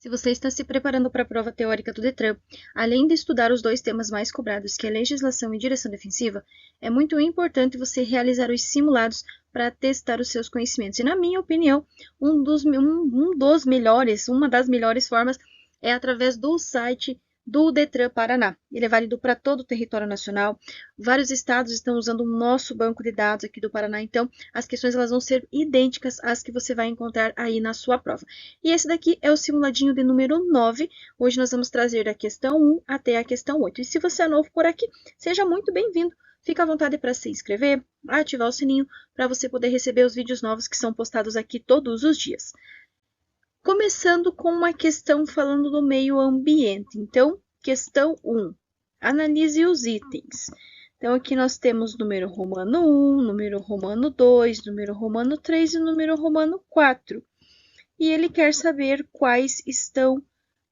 Se você está se preparando para a prova teórica do Detran, além de estudar os dois temas mais cobrados, que é legislação e direção defensiva, é muito importante você realizar os simulados para testar os seus conhecimentos. E, na minha opinião, uma das melhores formas é através do site do Detran Paraná. Ele é válido para todo o território nacional. Vários estados estão usando o nosso banco de dados aqui do Paraná, então as questões elas vão ser idênticas às que você vai encontrar aí na sua prova. E esse daqui é o simuladinho de número 9. Hoje nós vamos trazer da questão 1 até a questão 8. E se você é novo por aqui, seja muito bem-vindo. Fica à vontade para se inscrever, ativar o sininho para você poder receber os vídeos novos que são postados aqui todos os dias. Começando com uma questão falando do meio ambiente. Então, questão 1. Analise os itens. Então, aqui nós temos número romano 1, número romano 2, número romano 3 e número romano 4. E ele quer saber quais estão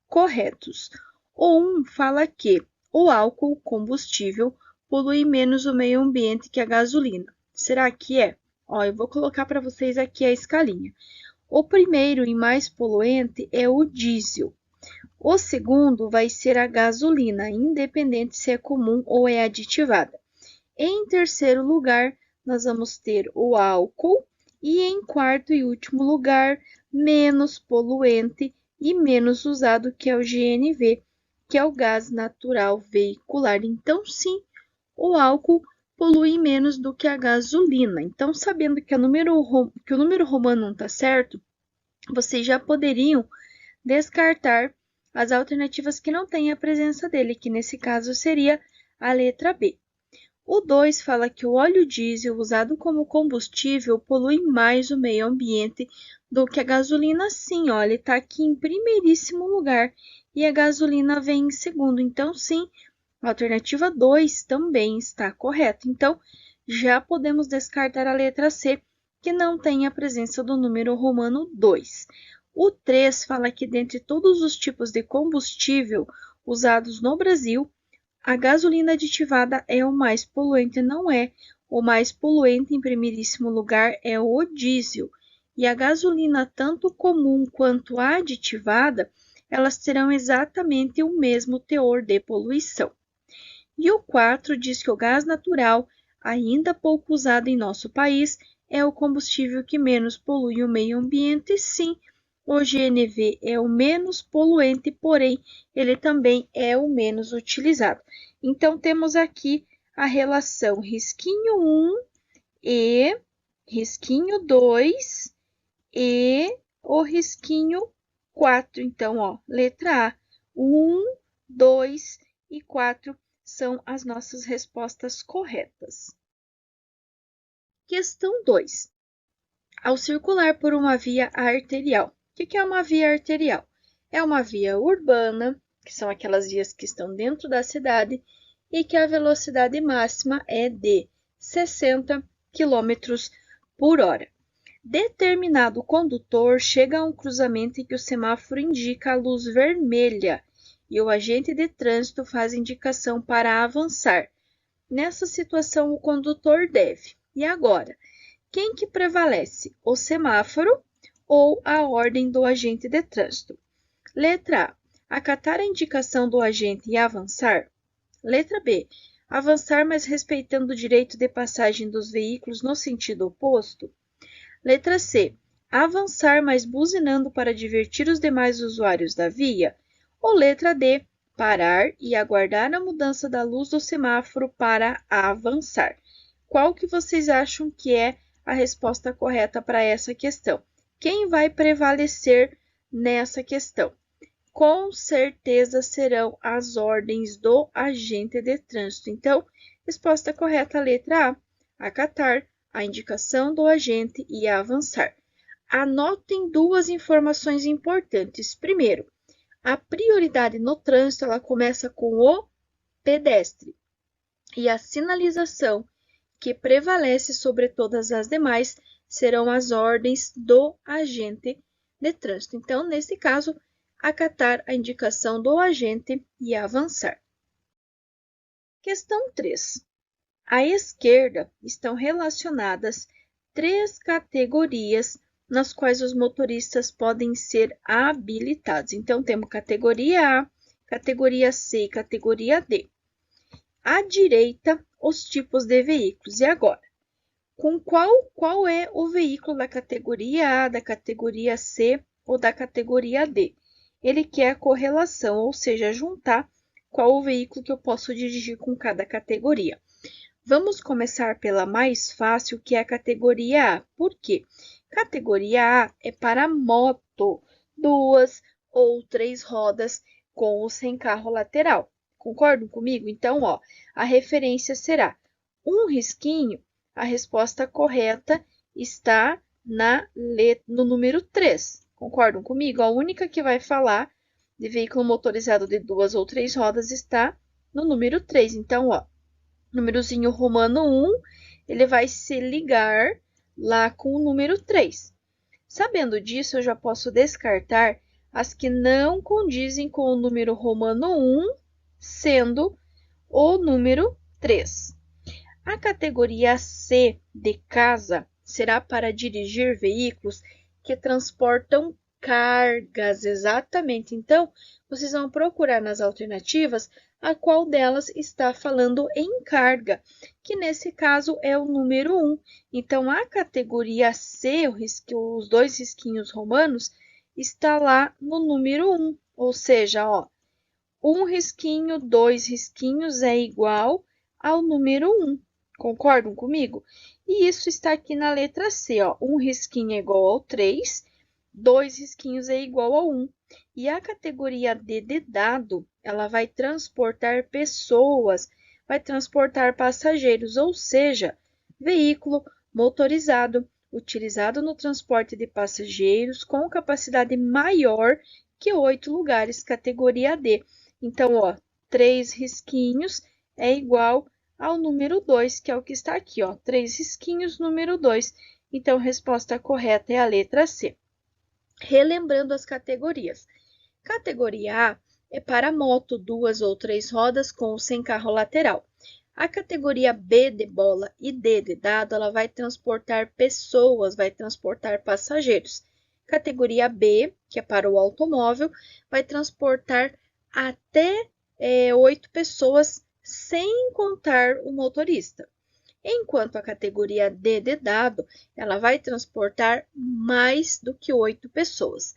corretos. O 1 fala que o álcool combustível polui menos o meio ambiente que a gasolina. Será que é? Ó, eu vou colocar para vocês aqui a escalinha. O primeiro e mais poluente é o diesel. O segundo vai ser a gasolina, independente se é comum ou é aditivada. Em terceiro lugar, nós vamos ter o álcool. E em quarto e último lugar, menos poluente e menos usado, que é o GNV, que é o gás natural veicular. Então, sim, o álcool polui menos do que a gasolina. Então, sabendo que o número romano não está certo, vocês já poderiam descartar as alternativas que não têm a presença dele, que nesse caso seria a letra B. O 2 fala que o óleo diesel usado como combustível polui mais o meio ambiente do que a gasolina. Sim, ó, ele está aqui em primeiríssimo lugar e a gasolina vem em segundo. Então, sim, a alternativa 2 também está correta. Então, já podemos descartar a letra C, que não tem a presença do número romano 2. O 3 fala que dentre todos os tipos de combustível usados no Brasil, a gasolina aditivada é o mais poluente, não é? O mais poluente, em primeiríssimo lugar, é o diesel. E a gasolina, tanto comum quanto aditivada, elas terão exatamente o mesmo teor de poluição. E o 4 diz que o gás natural, ainda pouco usado em nosso país, é o combustível que menos polui o meio ambiente. Sim, o GNV é o menos poluente, porém, ele também é o menos utilizado. Então, temos aqui a relação risquinho 1 e risquinho 2 e o risquinho 4. Então, ó, letra A, 1, 2 e 4 são as nossas respostas corretas. Questão 2. Ao circular por uma via arterial. O que é uma via arterial? É uma via urbana, que são aquelas vias que estão dentro da cidade, e que a velocidade máxima é de 60 km por hora. Determinado condutor chega a um cruzamento em que o semáforo indica a luz vermelha e o agente de trânsito faz indicação para avançar. Nessa situação, o condutor deve. E agora? Quem que prevalece? O semáforo ou a ordem do agente de trânsito? Letra A. Acatar a indicação do agente e avançar. Letra B. Avançar, mas respeitando o direito de passagem dos veículos no sentido oposto. Letra C. Avançar, mas buzinando para divertir os demais usuários da via. Ou letra D. Parar e aguardar a mudança da luz do semáforo para avançar. Qual que vocês acham que é a resposta correta para essa questão? Quem vai prevalecer nessa questão? Com certeza serão as ordens do agente de trânsito. Então, resposta correta, letra A. Acatar a indicação do agente e avançar. Anotem duas informações importantes. Primeiro, a prioridade no trânsito ela começa com o pedestre e a sinalização que prevalece sobre todas as demais serão as ordens do agente de trânsito. Então, nesse caso, acatar a indicação do agente e avançar. Questão 3. À esquerda estão relacionadas três categorias nas quais os motoristas podem ser habilitados. Então, temos categoria A, categoria C e categoria D. À direita, os tipos de veículos. E agora? Com qual é o veículo da categoria A, da categoria C ou da categoria D? Ele quer a correlação, ou seja, juntar qual o veículo que eu posso dirigir com cada categoria. Vamos começar pela mais fácil, que é a categoria A. Por quê? Categoria A é para moto, 2 ou 3 rodas com ou sem carro lateral. Concordam comigo? Então, ó, a referência será um risquinho. A resposta correta está no número 3. Concordam comigo? A única que vai falar de veículo motorizado de 2 ou 3 rodas está no número 3. Então, ó, númerozinho romano 1, ele vai se ligar lá com o número 3. Sabendo disso, eu já posso descartar as que não condizem com o número romano 1, sendo o número 3. A categoria C de casa será para dirigir veículos que transportam cargas, exatamente. Então, vocês vão procurar nas alternativas a qual delas está falando em carga, que nesse caso é o número 1. Então, a categoria C, os dois risquinhos romanos, está lá no número 1, ou seja, ó, um risquinho, 2 risquinhos é igual ao número 1. Concordam comigo? E isso está aqui na letra C, ó. Um risquinho é igual ao 3, 2 risquinhos é igual a 1. E a categoria D de dado, ela vai transportar pessoas, vai transportar passageiros, ou seja, veículo motorizado, utilizado no transporte de passageiros com capacidade maior que 8 lugares, categoria D. Então, ó, 3 risquinhos é igual ao número 2, que é o que está aqui, ó. 3 risquinhos, número 2. Então, a resposta correta é a letra C. Relembrando as categorias. Categoria A é para moto, 2 ou 3 rodas com ou sem carro lateral. A categoria B de bola e D de dado, ela vai transportar pessoas, vai transportar passageiros. Categoria B, que é para o automóvel, vai transportar até 8 pessoas, sem contar o motorista. Enquanto a categoria D de dado, ela vai transportar mais do que 8 pessoas.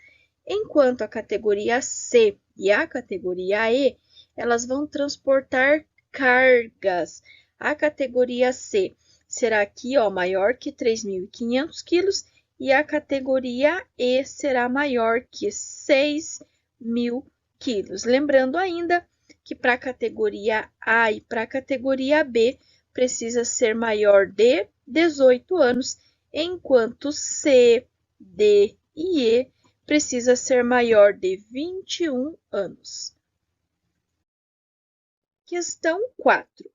Enquanto a categoria C e a categoria E, elas vão transportar cargas. A categoria C será aqui, ó, maior que 3.500 quilos e a categoria E será maior que 6.000 quilos. Lembrando ainda que para a categoria A e para a categoria B precisa ser maior de 18 anos, enquanto C, D e E precisa ser maior de 21 anos. Questão 4.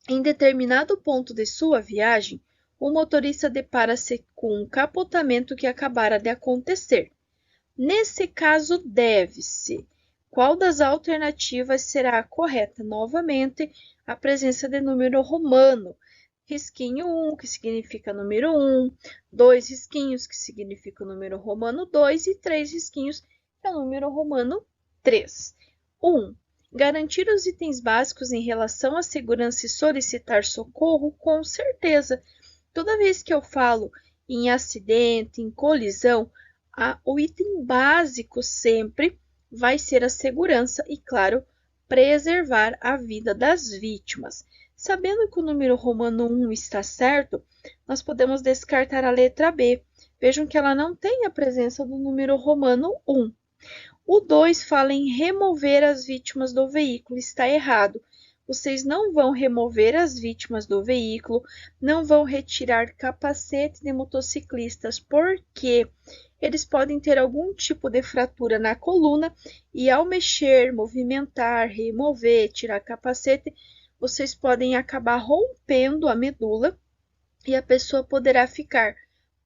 Em determinado ponto de sua viagem, o motorista depara-se com um capotamento que acabara de acontecer. Nesse caso, deve-se. Qual das alternativas será a correta? Novamente, a presença de número romano. Risquinho 1, que significa número 1, 2 risquinhos, que significa o número romano 2, e 3 risquinhos, que é o número romano 3. 1. Garantir os itens básicos em relação à segurança e solicitar socorro, com certeza. Toda vez que eu falo em acidente, em colisão, o item básico sempre vai ser a segurança e, claro, preservar a vida das vítimas. Sabendo que o número romano 1 está certo, nós podemos descartar a letra B. Vejam que ela não tem a presença do número romano 1. O 2 fala em remover as vítimas do veículo. Está errado. Vocês não vão remover as vítimas do veículo, não vão retirar capacete de motociclistas, porque eles podem ter algum tipo de fratura na coluna e ao mexer, movimentar, remover, tirar capacete, vocês podem acabar rompendo a medula e a pessoa poderá ficar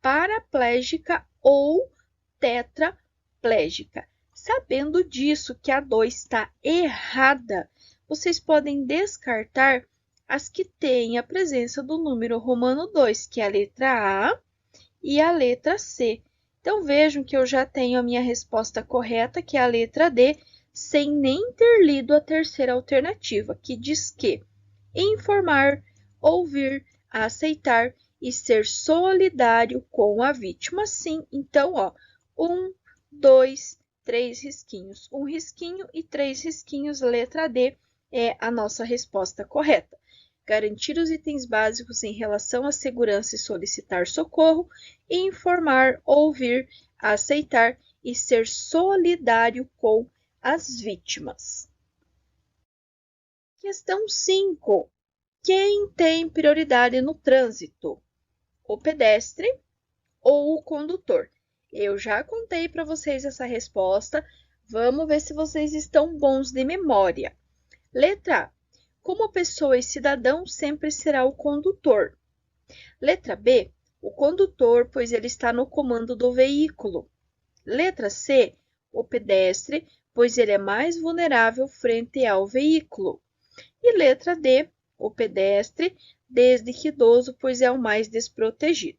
paraplégica ou tetraplégica. Sabendo disso, que a 2 está errada, vocês podem descartar as que têm a presença do número romano 2, que é a letra A e a letra C. Então, vejam que eu já tenho a minha resposta correta, que é a letra D, sem nem ter lido a terceira alternativa, que diz que informar, ouvir, aceitar e ser solidário com a vítima. Sim, então, ó, 1, 2, 3 risquinhos. 1 risquinho e 3 risquinhos, letra D é a nossa resposta correta. Garantir os itens básicos em relação à segurança e solicitar socorro, e informar, ouvir, aceitar e ser solidário com as vítimas. Questão 5. Quem tem prioridade no trânsito? O pedestre ou o condutor? Eu já contei para vocês essa resposta. Vamos ver se vocês estão bons de memória. Letra A. Como pessoa e cidadão, sempre será o condutor. Letra B. O condutor, pois ele está no comando do veículo. Letra C. O pedestre, pois ele é mais vulnerável frente ao veículo. E letra D. O pedestre, desde que idoso, pois é o mais desprotegido.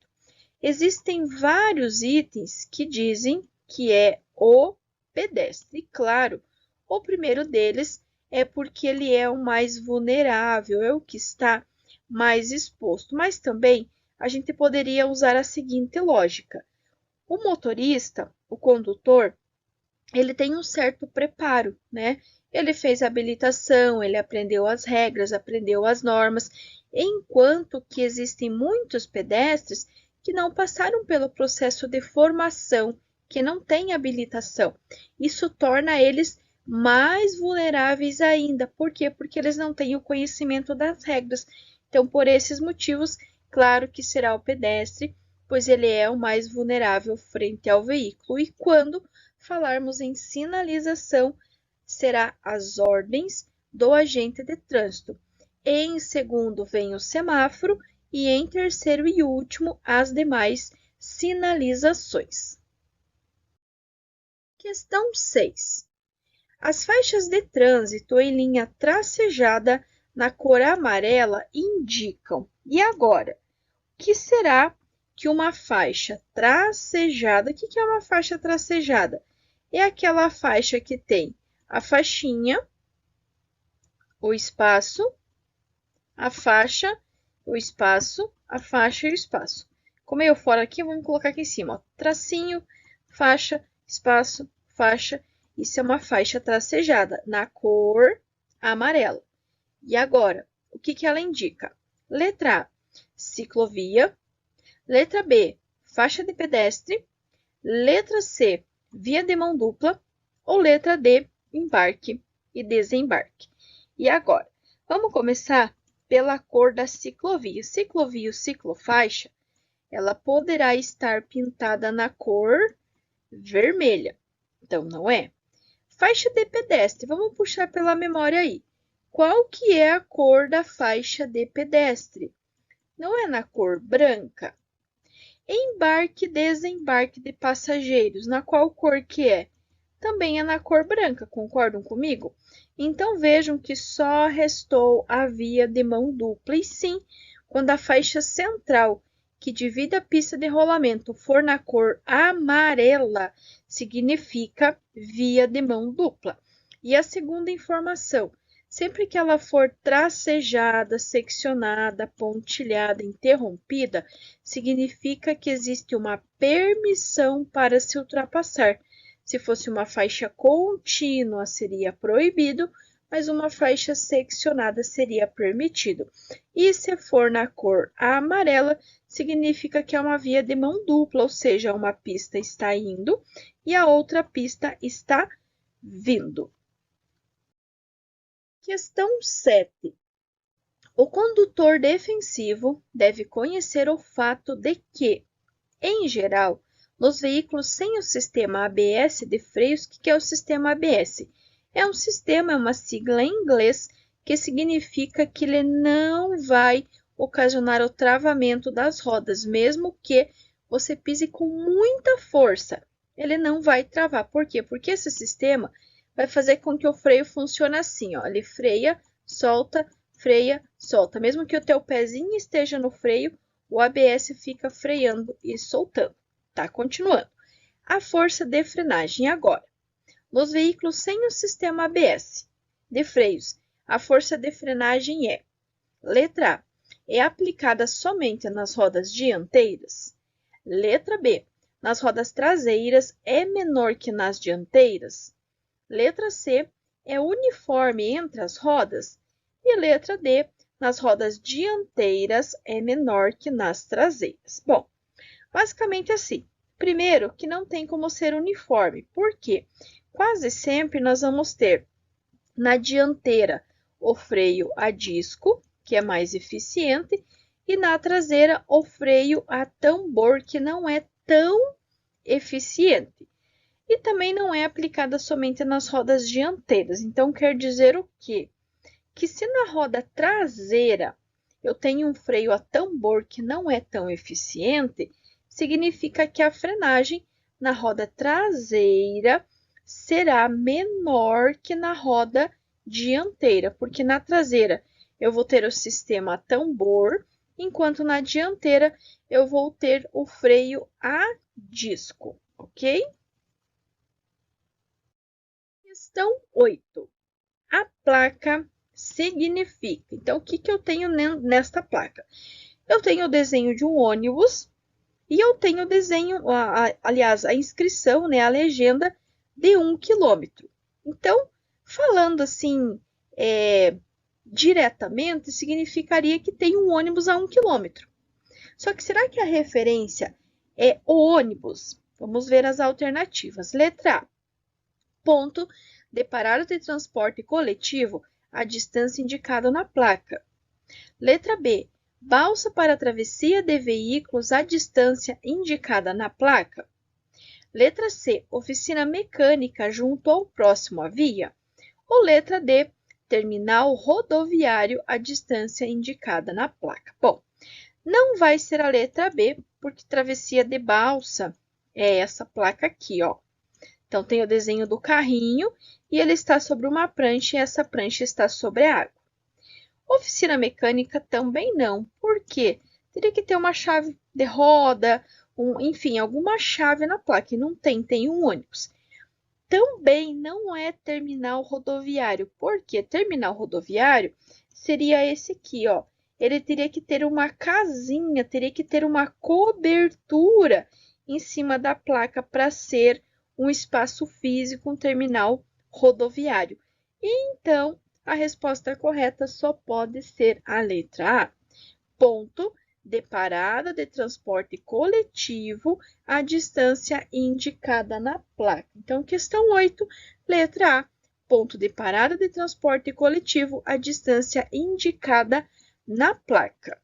Existem vários itens que dizem que é o pedestre. Claro, o primeiro deles é porque ele é o mais vulnerável, é o que está mais exposto. Mas também a gente poderia usar a seguinte lógica. O motorista, o condutor, ele tem um certo preparo, né? Ele fez a habilitação, ele aprendeu as regras, aprendeu as normas, enquanto que existem muitos pedestres que não passaram pelo processo de formação, que não têm habilitação. Isso torna eles mais vulneráveis ainda. Por quê? Porque eles não têm o conhecimento das regras. Então, por esses motivos, claro que será o pedestre, pois ele é o mais vulnerável frente ao veículo. E quando falarmos em sinalização, será as ordens do agente de trânsito. Em segundo vem o semáforo e em terceiro e último as demais sinalizações. Questão 6. As faixas de trânsito em linha tracejada na cor amarela indicam. E agora, o que será que uma faixa tracejada? O que é uma faixa tracejada? É aquela faixa que tem a faixinha, o espaço, a faixa, o espaço, a faixa e o espaço. Como eu fora aqui, vamos colocar aqui em cima, ó, tracinho, faixa, espaço, faixa. Isso é uma faixa tracejada na cor amarela. E agora, o que ela indica? Letra A, ciclovia. Letra B, faixa de pedestre. Letra C, via de mão dupla. Ou letra D, embarque e desembarque. E agora, vamos começar pela cor da ciclovia. Ciclovia ou ciclofaixa, ela poderá estar pintada na cor vermelha. Então, não é? Faixa de pedestre, vamos puxar pela memória aí. Qual que é a cor da faixa de pedestre? Não é na cor branca? Embarque e desembarque de passageiros, na qual cor que é? Também é na cor branca, concordam comigo? Então, vejam que só restou a via de mão dupla. E sim, quando a faixa central, que divide a pista de rolamento, for na cor amarela, significa via de mão dupla. E a segunda informação, sempre que ela for tracejada, seccionada, pontilhada, interrompida, significa que existe uma permissão para se ultrapassar. Se fosse uma faixa contínua, seria proibido, mas uma faixa seccionada seria permitido. E se for na cor amarela, significa que é uma via de mão dupla, ou seja, uma pista está indo e a outra pista está vindo. Questão 7. O condutor defensivo deve conhecer o fato de que, em geral, nos veículos sem o sistema ABS de freios, o que é o sistema ABS? É um sistema, é uma sigla em inglês, que significa que ele não vai ocasionar o travamento das rodas, mesmo que você pise com muita força. Ele não vai travar. Por quê? Porque esse sistema vai fazer com que o freio funcione assim, ó. Ele freia, solta, freia, solta. Mesmo que o teu pezinho esteja no freio, o ABS fica freando e soltando. Tá? Continuando. A força de frenagem agora. Nos veículos sem o sistema ABS de freios, a força de frenagem é: letra A, é aplicada somente nas rodas dianteiras. Letra B, nas rodas traseiras é menor que nas dianteiras. Letra C, é uniforme entre as rodas. E letra D, nas rodas dianteiras é menor que nas traseiras. Bom, basicamente assim. Primeiro, que não tem como ser uniforme. Por quê? Quase sempre nós vamos ter na dianteira o freio a disco, que é mais eficiente, e na traseira o freio a tambor, que não é tão eficiente. E também não é aplicada somente nas rodas dianteiras. Então, quer dizer o quê? Que se na roda traseira eu tenho um freio a tambor que não é tão eficiente, significa que a frenagem na roda traseira será menor que na roda dianteira, porque na traseira eu vou ter o sistema tambor, enquanto na dianteira eu vou ter o freio a disco, ok? Questão 8. A placa significa. Então, o que eu tenho nesta placa? Eu tenho o desenho de um ônibus e eu tenho o desenho, aliás, a inscrição, né, a legenda de 1 quilômetro. Então, falando assim, diretamente, significaria que tem um ônibus a 1 quilômetro. Só que será que a referência é o ônibus? Vamos ver as alternativas. Letra A, ponto de parada de transporte coletivo, a distância indicada na placa. Letra B, balsa para travessia de veículos, a distância indicada na placa. Letra C, oficina mecânica junto ao próximo à via. Ou letra D, terminal rodoviário, a distância indicada na placa. Bom, não vai ser a letra B, porque travessia de balsa é essa placa aqui, ó. Então, tem o desenho do carrinho e ele está sobre uma prancha e essa prancha está sobre a água. Oficina mecânica também não. Por quê? Teria que ter uma chave de roda, enfim, alguma chave na placa. E não tem, tem um ônibus. Também não é terminal rodoviário. Por quê? Terminal rodoviário seria esse aqui, ó. Ele teria que ter uma casinha, teria que ter uma cobertura em cima da placa para ser um espaço físico, um terminal rodoviário. Então, a resposta correta só pode ser a letra A. Ponto de parada de transporte coletivo, a distância indicada na placa. Então, questão 8, letra A. Ponto de parada de transporte coletivo, a distância indicada na placa.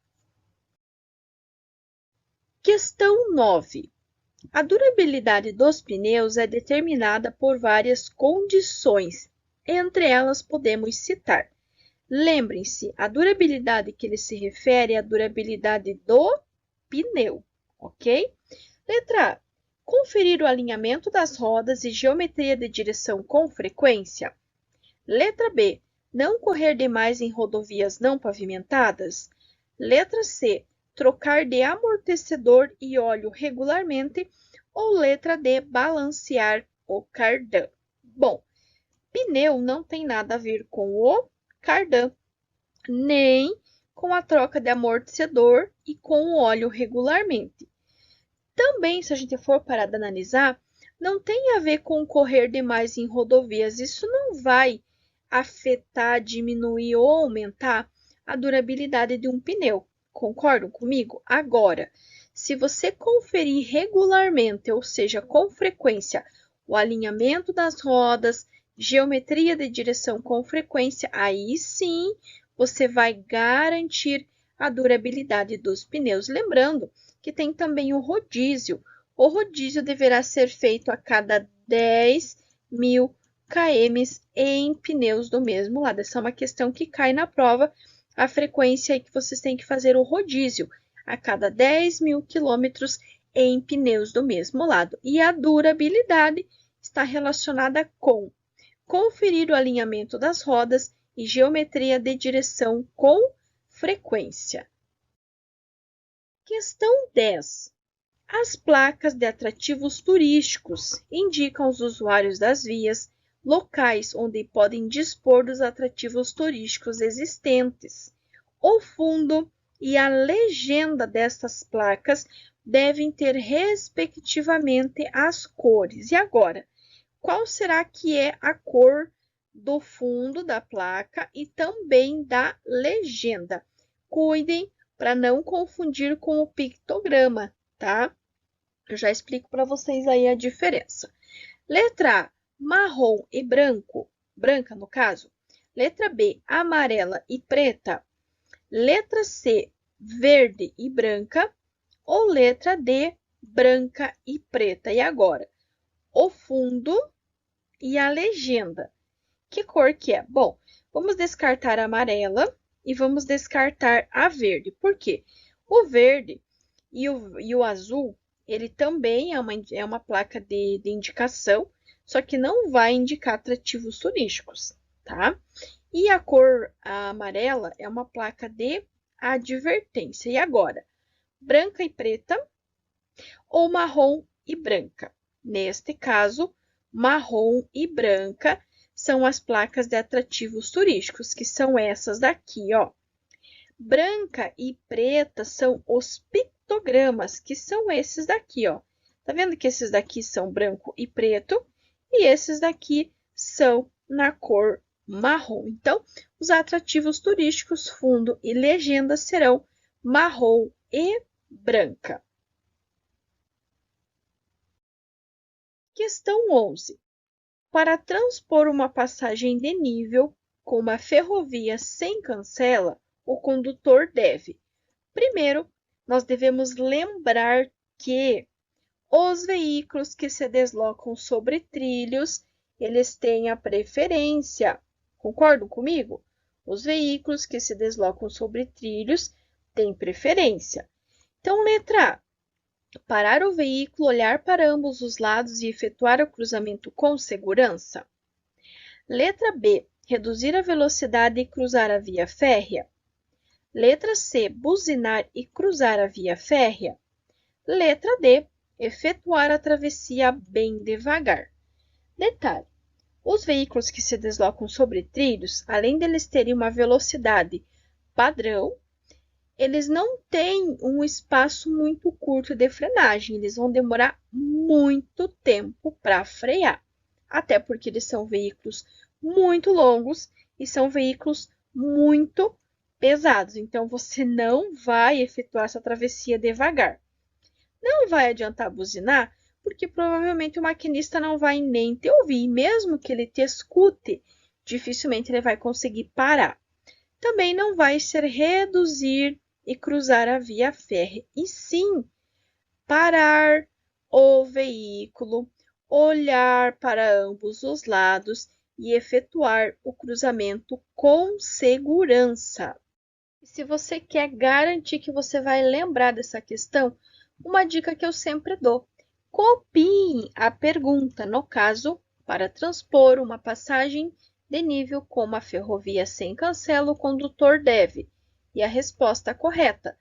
Questão 9. A durabilidade dos pneus é determinada por várias condições. Entre elas, podemos citar. Lembrem-se, a durabilidade que ele se refere é a durabilidade do pneu, ok? Letra A. Conferir o alinhamento das rodas e geometria de direção com frequência. Letra B. Não correr demais em rodovias não pavimentadas. Letra C. Trocar de amortecedor e óleo regularmente. Ou letra D. Balancear o cardan. Bom, pneu não tem nada a ver com o cardan, nem com a troca de amortecedor e com o óleo regularmente. Também, se a gente for parar de analisar, não tem a ver com correr demais em rodovias. Isso não vai afetar, diminuir ou aumentar a durabilidade de um pneu. Concordam comigo? Agora, se você conferir regularmente, ou seja, com frequência, o alinhamento das rodas, geometria de direção com frequência, aí sim você vai garantir a durabilidade dos pneus. Lembrando que tem também o rodízio. O rodízio deverá ser feito a cada 10.000 km em pneus do mesmo lado. Essa é uma questão que cai na prova, a frequência é que vocês têm que fazer o rodízio a cada 10.000 quilômetros em pneus do mesmo lado. E a durabilidade está relacionada com conferir o alinhamento das rodas e geometria de direção com frequência. Questão 10. As placas de atrativos turísticos indicam os usuários das vias, locais onde podem dispor dos atrativos turísticos existentes. O fundo e a legenda destas placas devem ter, respectivamente, as cores. E agora, qual será que é a cor do fundo da placa e também da legenda? Cuidem para não confundir com o pictograma, tá? Eu já explico para vocês aí a diferença. Letra A, marrom e branco, branca no caso. Letra B, amarela e preta. Letra C, verde e branca. Ou letra D, branca e preta. E agora, o fundo e a legenda. Que cor que é? Bom, vamos descartar a amarela e vamos descartar a verde. Por quê? O verde e o azul, ele também é uma placa de indicação, só que não vai indicar atrativos turísticos, tá? E a cor amarela é uma placa de advertência. E agora, branca e preta ou marrom e branca? Neste caso, marrom e branca são as placas de atrativos turísticos, que são essas daqui, ó. Branca e preta são os pictogramas, que são esses daqui, ó. Tá vendo que esses daqui são branco e preto e esses daqui são na cor marrom. Então, os atrativos turísticos, fundo e legenda serão marrom e branca. Questão 11. Para transpor uma passagem de nível com uma ferrovia sem cancela, o condutor deve: primeiro, nós devemos lembrar que os veículos que se deslocam sobre trilhos, eles têm a preferência. Concordam comigo? Os veículos que se deslocam sobre trilhos têm preferência. Então, letra A. Parar o veículo, olhar para ambos os lados e efetuar o cruzamento com segurança. Letra B. Reduzir a velocidade e cruzar a via férrea. Letra C. Buzinar e cruzar a via férrea. Letra D. Efetuar a travessia bem devagar. Detalhe: os veículos que se deslocam sobre trilhos, além deles terem uma velocidade padrão, eles não têm um espaço muito curto de frenagem, eles vão demorar muito tempo para frear, até porque eles são veículos muito longos e são veículos muito pesados, então você não vai efetuar essa travessia devagar. Não vai adiantar buzinar, porque provavelmente o maquinista não vai nem te ouvir, e mesmo que ele te escute, dificilmente ele vai conseguir parar. Também não vai ser reduzir e cruzar a via férrea, e sim parar o veículo, olhar para ambos os lados e efetuar o cruzamento com segurança. E se você quer garantir que você vai lembrar dessa questão, uma dica que eu sempre dou: copiem a pergunta, no caso, para transpor uma passagem de nível com uma ferrovia sem cancela, o condutor deve. E a resposta correta: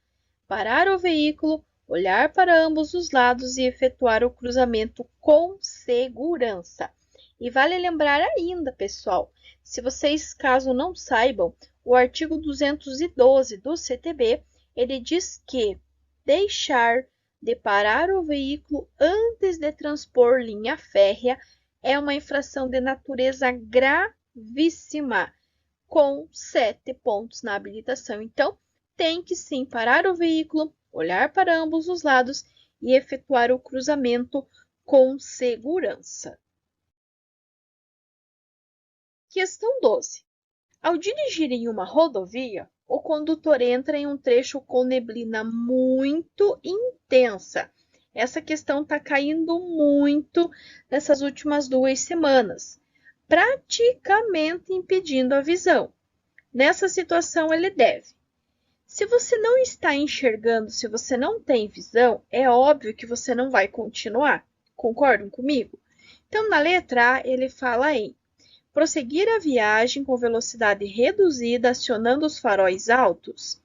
parar o veículo, olhar para ambos os lados e efetuar o cruzamento com segurança. E vale lembrar ainda, pessoal, se vocês, caso não saibam, o artigo 212 do CTB, ele diz que deixar de parar o veículo antes de transpor linha férrea é uma infração de natureza gravíssima, com 7 pontos na habilitação. Então, tem que sim parar o veículo, olhar para ambos os lados e efetuar o cruzamento com segurança. Questão 12. Ao dirigir em uma rodovia, o condutor entra em um trecho com neblina muito intensa. Essa questão está caindo muito nessas últimas 2 semanas, praticamente impedindo a visão. Nessa situação, ele deve: se você não está enxergando, se você não tem visão, é óbvio que você não vai continuar. Concordam comigo? Então, na letra A, ele fala em prosseguir a viagem com velocidade reduzida, acionando os faróis altos.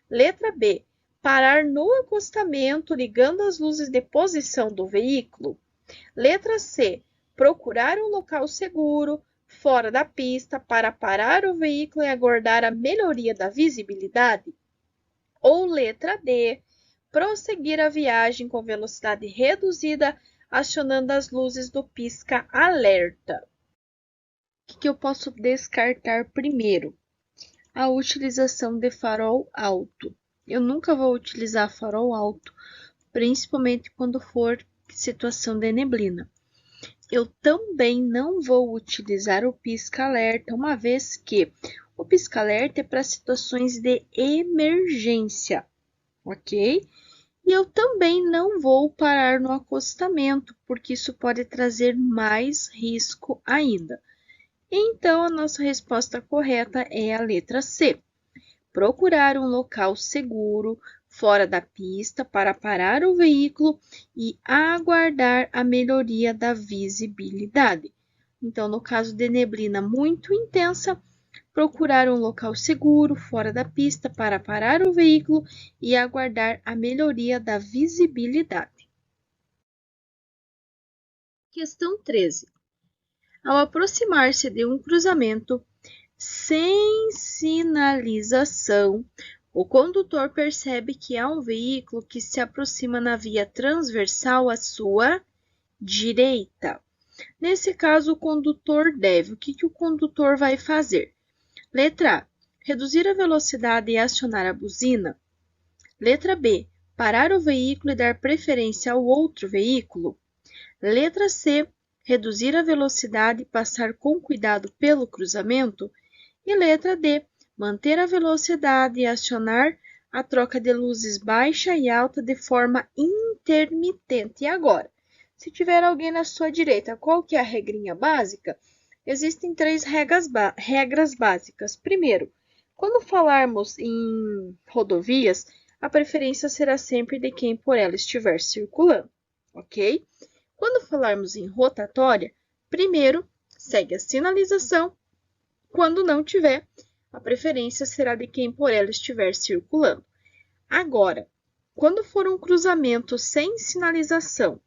Letra B. parar no acostamento ligando as luzes de posição do veículo. Letra C, procurar um local seguro, fora da pista, para parar o veículo e aguardar a melhoria da visibilidade. Ou letra D, prosseguir a viagem com velocidade reduzida, acionando as luzes do pisca-alerta. O que eu posso descartar primeiro? A utilização de farol alto. Eu nunca vou utilizar farol alto, principalmente quando for situação de neblina. Eu também não vou utilizar o pisca-alerta, uma vez que o pisca-alerta é para situações de emergência, ok? E eu também não vou parar no acostamento, porque isso pode trazer mais risco ainda. Então, a nossa resposta correta é a letra C. Procurar um local seguro, fora da pista, para parar o veículo e aguardar a melhoria da visibilidade. Então, no caso de neblina muito intensa, procurar um local seguro, fora da pista, para parar o veículo e aguardar a melhoria da visibilidade. Questão 13. Ao aproximar-se de um cruzamento sem sinalização, o condutor percebe que há um veículo que se aproxima na via transversal à sua direita. Nesse caso, o condutor deve. O que o condutor vai fazer? Letra A, reduzir a velocidade e acionar a buzina. Letra B, parar o veículo e dar preferência ao outro veículo. Letra C, reduzir a velocidade e passar com cuidado pelo cruzamento. E letra D, manter a velocidade e acionar a troca de luzes baixa e alta de forma intermitente. E agora, se tiver alguém na sua direita, qual que é a regrinha básica? Existem 3 regras básicas. Primeiro, quando falarmos em rodovias, a preferência será sempre de quem por ela estiver circulando, ok? Quando falarmos em rotatória, primeiro segue a sinalização. Quando não tiver, a preferência será de quem por ela estiver circulando. Agora, quando for um cruzamento sem sinalização,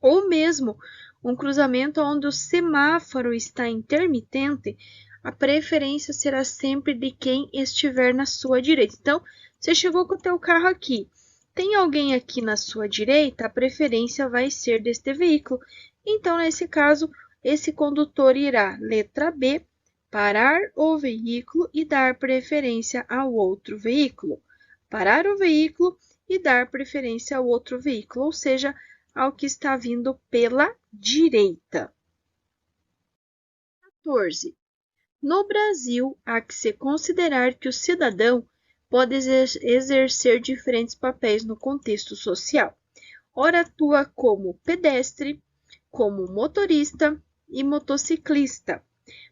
ou mesmo um cruzamento onde o semáforo está intermitente, a preferência será sempre de quem estiver na sua direita. Então, você chegou com o teu carro aqui, tem alguém aqui na sua direita, a preferência vai ser deste veículo. Então, nesse caso, esse condutor irá, letra B, parar o veículo e dar preferência ao outro veículo. Parar o veículo e dar preferência ao outro veículo, ou seja, ao que está vindo pela direita. 14. No Brasil, há que se considerar que o cidadão pode exercer diferentes papéis no contexto social. Ora, atua como pedestre, como motorista e motociclista.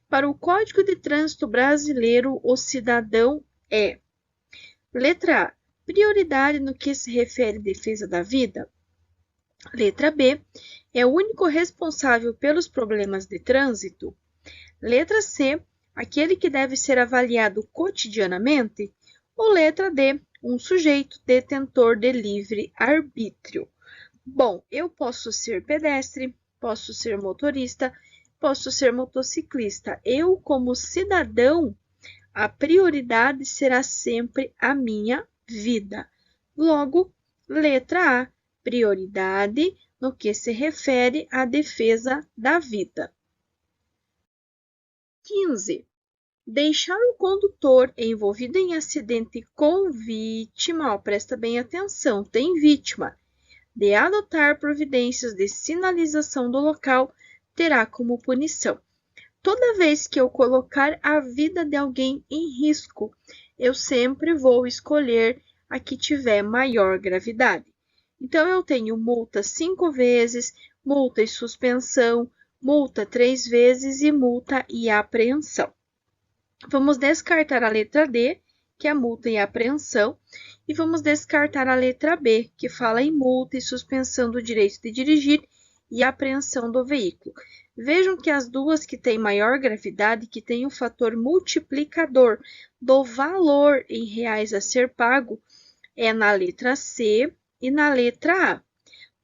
Para o Código de Trânsito Brasileiro, o cidadão é: letra A, prioridade no que se refere à defesa da vida. Letra B, é o único responsável pelos problemas de trânsito. Letra C, aquele que deve ser avaliado cotidianamente. Ou letra D, um sujeito detentor de livre arbítrio. Bom, eu posso ser pedestre, posso ser motorista, posso ser motociclista. Eu, como cidadão, a prioridade será sempre a minha vida. Logo, letra A, prioridade no que se refere à defesa da vida. 15. Deixar o condutor envolvido em acidente com vítima, presta bem atenção, tem vítima, de adotar providências de sinalização do local, terá como punição. Toda vez que eu colocar a vida de alguém em risco, eu sempre vou escolher a que tiver maior gravidade. Então, eu tenho multa 5 vezes, multa e suspensão, multa 3 vezes e multa e apreensão. Vamos descartar a letra D, que é a multa e apreensão, e vamos descartar a letra B, que fala em multa e suspensão do direito de dirigir e apreensão do veículo. Vejam que as duas que têm maior gravidade, que têm o fator multiplicador do valor em reais a ser pago, é na letra C e na letra A.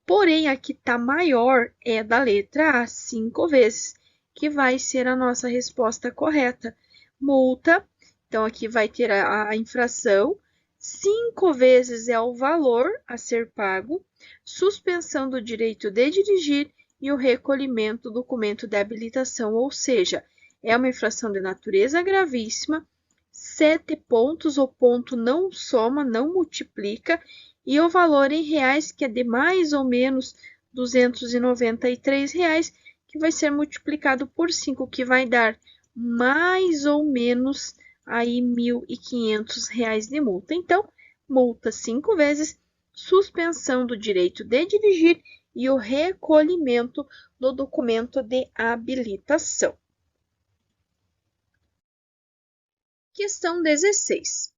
Porém, a que está maior é da letra A, 5 vezes, que vai ser a nossa resposta correta. Multa, então aqui vai ter a infração, 5 vezes é o valor a ser pago, suspensão do direito de dirigir e o recolhimento do documento de habilitação, ou seja, é uma infração de natureza gravíssima, 7 pontos, o ponto não soma, não multiplica, e o valor em reais, que é de mais ou menos R$ 293, que vai ser multiplicado por 5, que vai dar mais ou menos aí R$ 1.500 de multa. Então, multa 5 vezes, suspensão do direito de dirigir e o recolhimento do documento de habilitação. Questão 16.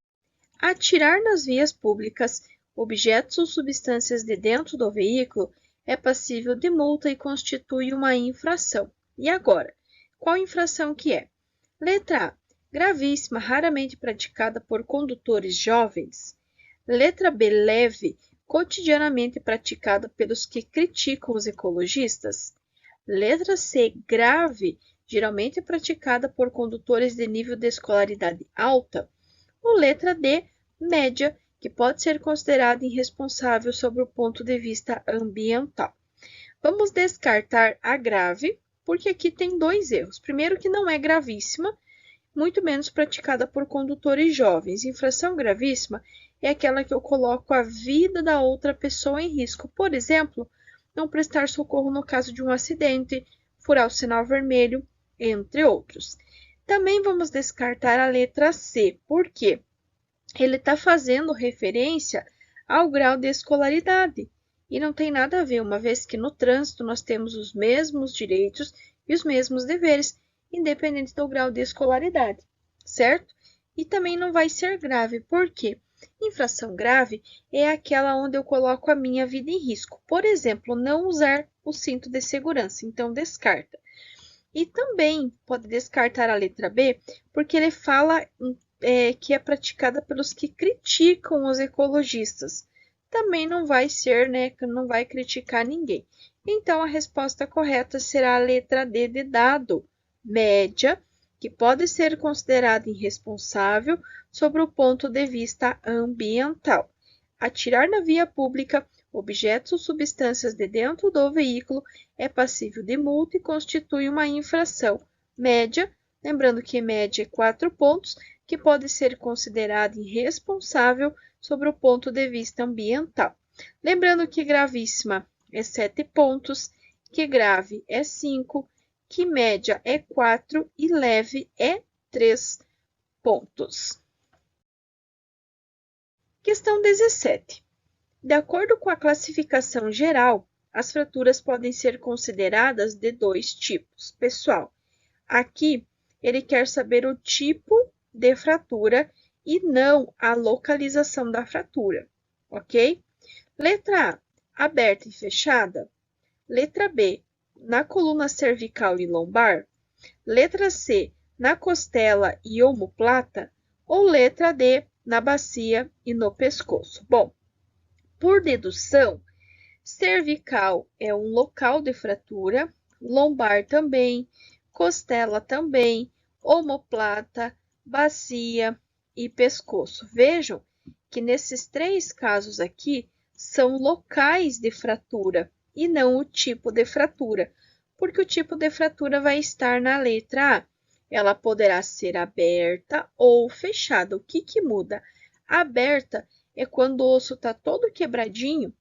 Atirar nas vias públicas objetos ou substâncias de dentro do veículo é passível de multa e constitui uma infração. E agora, qual infração que é? Letra A, gravíssima, raramente praticada por condutores jovens. Letra B, leve, cotidianamente praticada pelos que criticam os ecologistas. Letra C, grave, geralmente praticada por condutores de nível de escolaridade alta. Ou letra D, média, que pode ser considerada irresponsável sob o ponto de vista ambiental. Vamos descartar a grave, porque aqui tem 2 erros. Primeiro, que não é gravíssima, muito menos praticada por condutores jovens. Infração gravíssima é aquela que eu coloco a vida da outra pessoa em risco. Por exemplo, não prestar socorro no caso de um acidente, furar o sinal vermelho, entre outros. Também vamos descartar a letra C, porque ele está fazendo referência ao grau de escolaridade. E não tem nada a ver, uma vez que no trânsito nós temos os mesmos direitos e os mesmos deveres, independente do grau de escolaridade, certo? E também não vai ser grave, porque infração grave é aquela onde eu coloco a minha vida em risco. Por exemplo, não usar o cinto de segurança, então descarta. E também pode descartar a letra B, porque ele fala que é praticada pelos que criticam os ecologistas. Também não vai ser, né, não vai criticar ninguém. Então, a resposta correta será a letra D de dado, média, que pode ser considerada irresponsável sobre o ponto de vista ambiental. Atirar na via pública objetos ou substâncias de dentro do veículo é passível de multa e constitui uma infração média, lembrando que média é 4 pontos, que pode ser considerada irresponsável sobre o ponto de vista ambiental. Lembrando que gravíssima é 7 pontos, que grave é 5, que média é 4 e leve é 3 pontos. Questão 17. De acordo com a classificação geral, as fraturas podem ser consideradas de 2 tipos. Pessoal, aqui ele quer saber o tipo de fratura e não a localização da fratura, ok? Letra A, aberta e fechada. Letra B, na coluna cervical e lombar. Letra C, na costela e omoplata. Ou letra D, na bacia e no pescoço. Bom, por dedução, cervical é um local de fratura, lombar também, costela também, omoplata, bacia e pescoço. Vejam que nesses 3 casos aqui são locais de fratura e não o tipo de fratura, porque o tipo de fratura vai estar na letra A. Ela poderá ser aberta ou fechada. O que muda? Aberta é quando o osso está todo quebradinho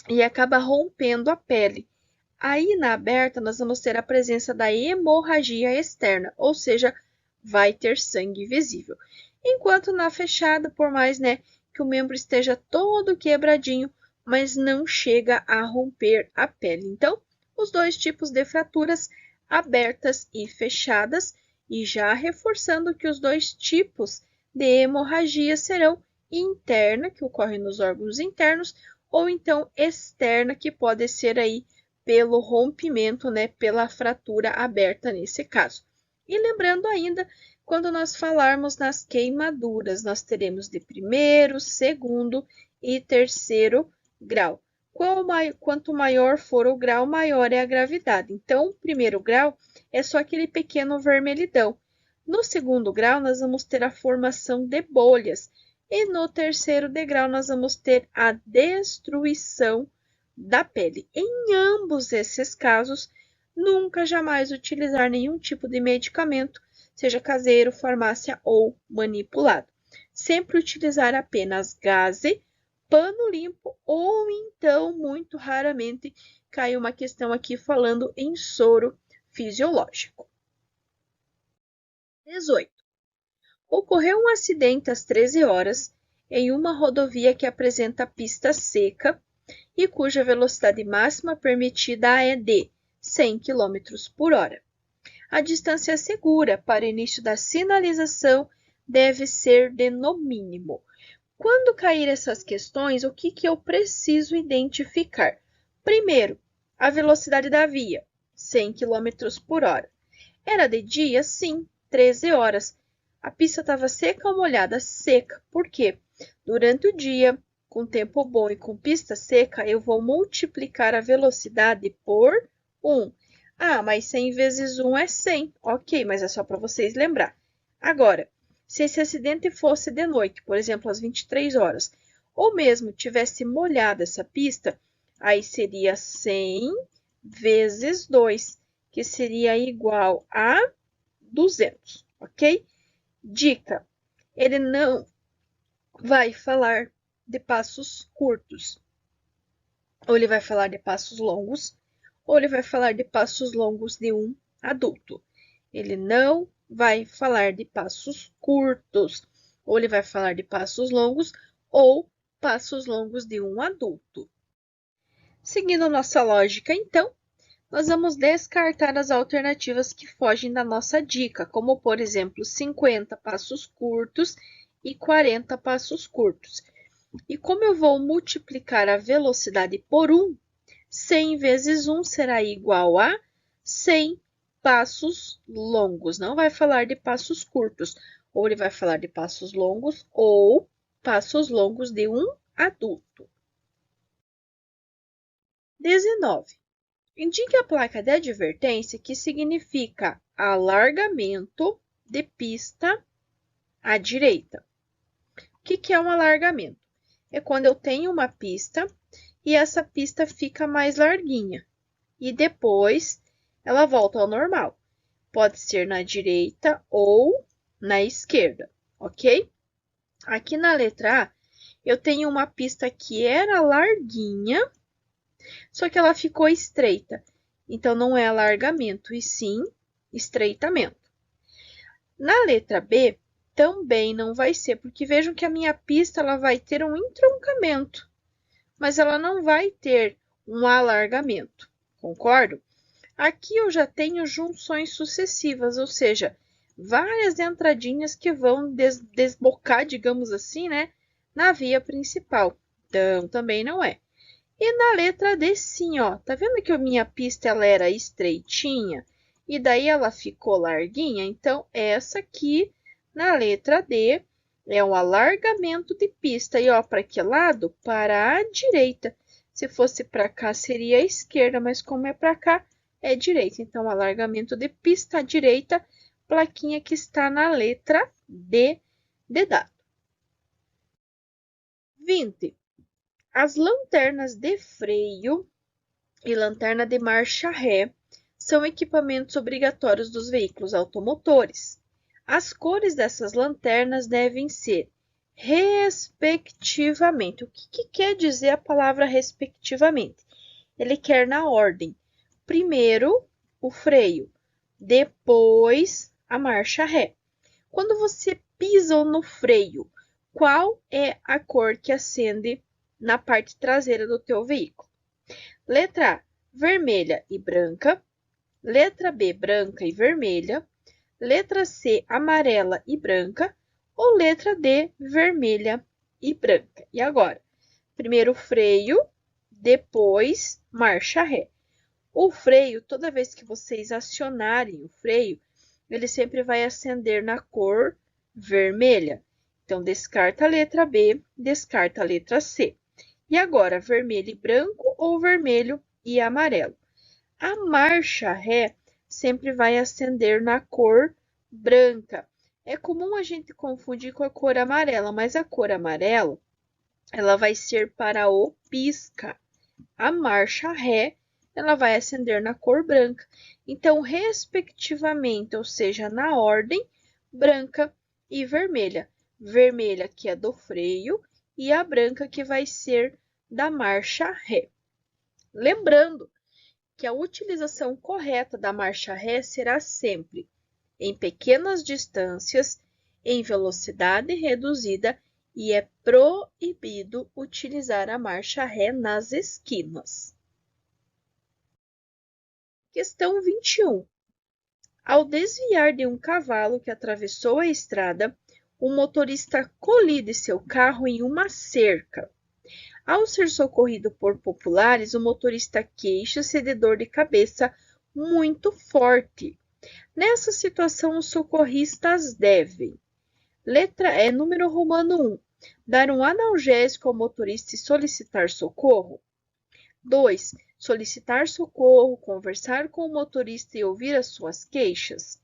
e acaba rompendo a pele. Aí, na aberta, nós vamos ter a presença da hemorragia externa, ou seja, vai ter sangue visível. Enquanto na fechada, por mais que o membro esteja todo quebradinho, mas não chega a romper a pele. Então, os 2 tipos de fraturas, abertas e fechadas, e já reforçando que os 2 tipos de hemorragia serão interna, que ocorre nos órgãos internos, ou então externa, que pode ser aí pelo rompimento, pela fratura aberta nesse caso. E lembrando ainda, quando nós falarmos nas queimaduras, nós teremos de primeiro, segundo e terceiro grau. Quanto maior for o grau, maior é a gravidade. Então, o primeiro grau é só aquele pequeno vermelhidão. No segundo grau, nós vamos ter a formação de bolhas. E no terceiro degrau, nós vamos ter a destruição da pele. Em ambos esses casos, nunca jamais utilizar nenhum tipo de medicamento, seja caseiro, farmácia ou manipulado. Sempre utilizar apenas gaze, pano limpo ou então, muito raramente, cai uma questão aqui falando em soro fisiológico. 18. Ocorreu um acidente às 13 horas em uma rodovia que apresenta pista seca e cuja velocidade máxima permitida é de 100 km por hora. A distância segura para início da sinalização deve ser de no mínimo. Quando cair essas questões, o que eu preciso identificar? Primeiro, a velocidade da via, 100 km por hora. Era de dia? Sim, 13 horas. A pista estava seca ou molhada? Seca. Por quê? Durante o dia, com tempo bom e com pista seca, eu vou multiplicar a velocidade por 1. Ah, mas 100 vezes 1 é 100. Ok, mas é só para vocês lembrar. Agora, se esse acidente fosse de noite, por exemplo, às 23 horas, ou mesmo tivesse molhada essa pista, aí seria 100 vezes 2, que seria igual a 200, ok? Dica, ele não vai falar de passos curtos, ou ele vai falar de passos longos, ou ele vai falar de passos longos de um adulto. Ele não vai falar de passos curtos, ou ele vai falar de passos longos ou passos longos de um adulto. Seguindo nossa lógica, então, nós vamos descartar as alternativas que fogem da nossa dica, como, por exemplo, 50 passos curtos e 40 passos curtos. E como eu vou multiplicar a velocidade por 1, 100 vezes 1 será igual a 100 passos longos. Não vai falar de passos curtos, ou ele vai falar de passos longos ou passos longos de um adulto. 19. Indique a placa de advertência que significa alargamento de pista à direita. O que é um alargamento? É quando eu tenho uma pista e essa pista fica mais larguinha e depois ela volta ao normal. Pode ser na direita ou na esquerda, ok? Aqui na letra A, eu tenho uma pista que era larguinha, só que ela ficou estreita. Então, não é alargamento, e sim estreitamento. Na letra B, também não vai ser, porque vejam que a minha pista ela vai ter um entroncamento, mas ela não vai ter um alargamento, concordo? Aqui eu já tenho junções sucessivas, ou seja, várias entradinhas que vão desbocar, digamos assim, né, na via principal. Então, também não é. E na letra D, sim, ó, tá vendo que a minha pista ela era estreitinha e daí ela ficou larguinha? Então, essa aqui, na letra D, é um alargamento de pista. E ó, para que lado? Para a direita. Se fosse para cá, seria a esquerda, mas como é para cá, é direita. Então, alargamento de pista à direita, plaquinha que está na letra D de dado. 20. As lanternas de freio e lanterna de marcha ré são equipamentos obrigatórios dos veículos automotores. As cores dessas lanternas devem ser respectivamente. O que quer dizer a palavra respectivamente? Ele quer na ordem. Primeiro, o freio, depois a marcha ré. Quando você pisa no freio, qual é a cor que acende na parte traseira do teu veículo? Letra A, vermelha e branca. Letra B, branca e vermelha. Letra C, amarela e branca. Ou letra D, vermelha e branca. E agora? Primeiro freio, depois marcha ré. O freio, toda vez que vocês acionarem o freio, ele sempre vai acender na cor vermelha. Então, descarta a letra B, descarta a letra C. E agora, vermelho e branco ou vermelho e amarelo? A marcha ré sempre vai acender na cor branca. É comum a gente confundir com a cor amarela, mas a cor amarela, ela vai ser para o pisca. A marcha ré, ela vai acender na cor branca. Então, respectivamente, ou seja, na ordem, branca e vermelha. Vermelha que é do freio e a branca que vai ser da marcha ré. Lembrando que a utilização correta da marcha ré será sempre em pequenas distâncias, em velocidade reduzida e é proibido utilizar a marcha ré nas esquinas. Questão 21. Ao desviar de um cavalo que atravessou a estrada, o motorista colide seu carro em uma cerca. Ao ser socorrido por populares, o motorista queixa-se de dor de cabeça muito forte. Nessa situação, os socorristas devem: número romano 1. Dar um analgésico ao motorista e solicitar socorro. 2. Solicitar socorro, conversar com o motorista e ouvir as suas queixas.